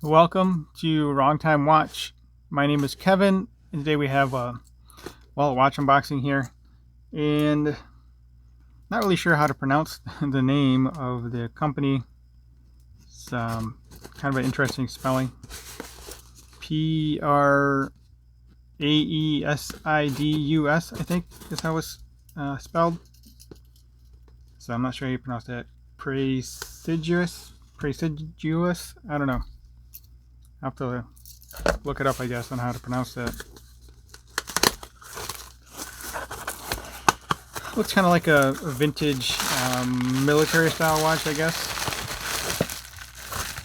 Welcome to Wrong Time Watch. My name is Kevin, and today we have a watch unboxing here, and not really sure how to pronounce the name of the company. It's kind of an interesting spelling. Praesidus, I think is how it's spelled. So I'm not sure how you pronounce that. Praesidus, I don't know. I'll have to look it up, I guess, on how to pronounce that. Looks kind of like a vintage military style watch, I guess.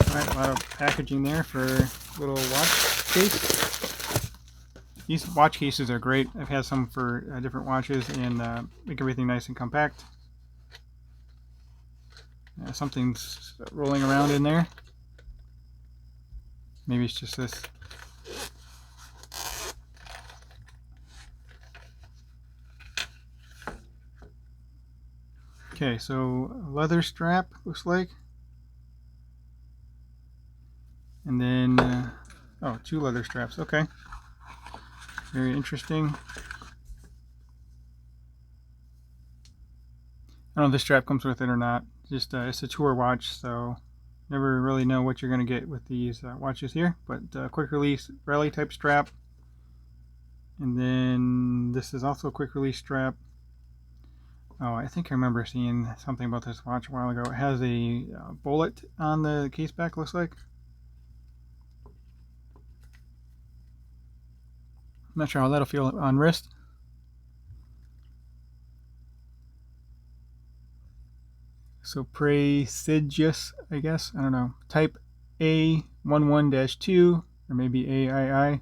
Alright, a lot of packaging there for a little watch case. These watch cases are great. I've had some for different watches and make everything nice and compact. Something's rolling around in there. Maybe it's just this. Okay, so leather strap looks like. And then, oh, 2 leather straps. Okay. Very interesting. I don't know if this strap comes with it or not. Just it's a tour watch, so never really know what you're going to get with these watches here. But quick release rally type strap. And then this is also a quick release strap. Oh, I think I remember seeing something about this watch a while ago. It has a bullet on the case back, looks like. I'm not sure how that'll feel on wrist. So Praesidus, I guess. I don't know. Type A-11-2 or maybe AII.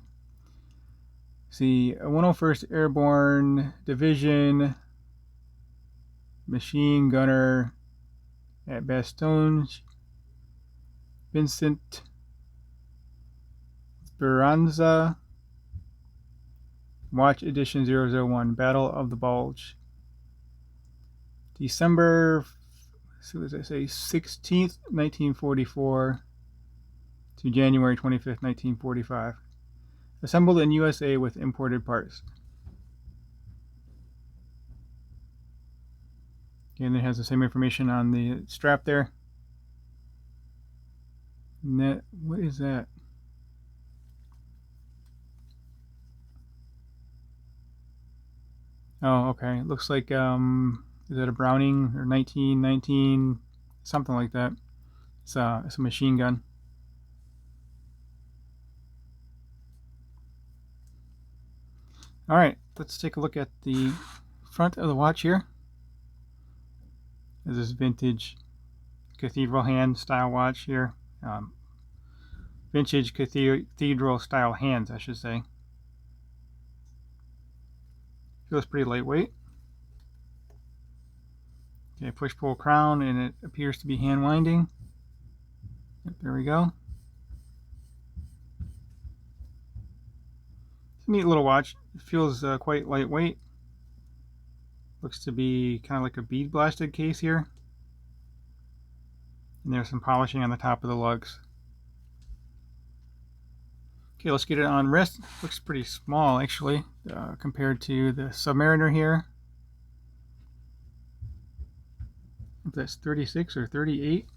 See, 101st Airborne Division machine gunner at Bastogne, Vincent Speranza. Watch Edition 001, Battle of the Bulge. December, so what does it say, 16th, 1944 to January 25th, 1945. Assembled in USA with imported parts. And it has the same information on the strap there. And that, what is that? Oh, okay. It looks like, is that a Browning or 1919? Something like that. It's a machine gun. Alright, let's take a look at the front of the watch here. This is vintage cathedral hand style watch here. Vintage cathedral style hands, I should say. Feels pretty lightweight. Okay, push-pull crown, and it appears to be hand winding. Yep, there we go. It's a neat little watch. It feels quite lightweight. Looks to be kind of like a bead blasted case here. And there's some polishing on the top of the lugs. Okay, let's get it on wrist. Looks pretty small actually compared to the Submariner here. If that's 36 or 38.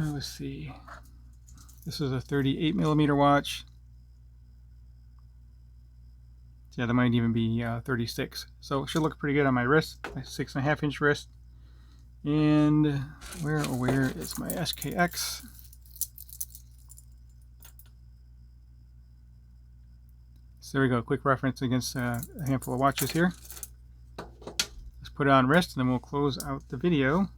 Let's see. This is a 38mm watch. Yeah, that might even be 36. So it should look pretty good on my wrist. My 6.5-inch wrist. And where is my SKX? So there we go, quick reference against a handful of watches here. Let's put it on wrist and then we'll close out the video.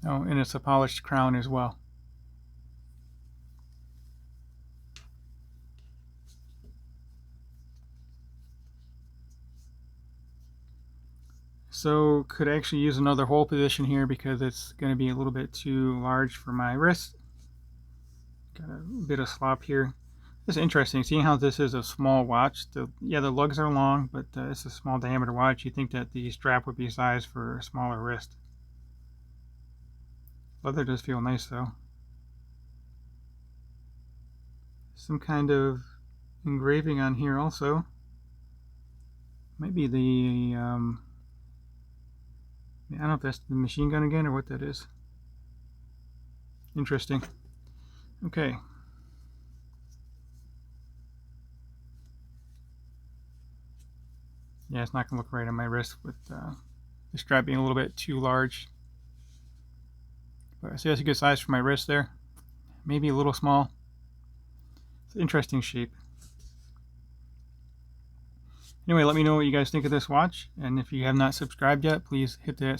Oh, and it's a polished crown as well. So could actually use another hold position here because it's going to be a little bit too large for my wrist. Got a bit of slop here. It's interesting seeing how this is a small watch. The lugs are long, but it's a small diameter watch. You think that the strap would be sized for a smaller wrist. Leather does feel nice though. Some kind of engraving on here also. Might be the I don't know if that's the machine gun again or what that is. Interesting. Okay. Yeah, it's not going to look right on my wrist with the strap being a little bit too large. But I see that's a good size for my wrist there. Maybe a little small. It's an interesting shape. Anyway, let me know what you guys think of this watch. And if you have not subscribed yet, please hit the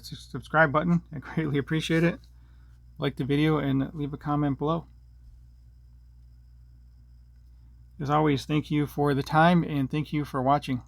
subscribe button. I greatly appreciate it. Like the video and leave a comment below. As always, thank you for the time and thank you for watching.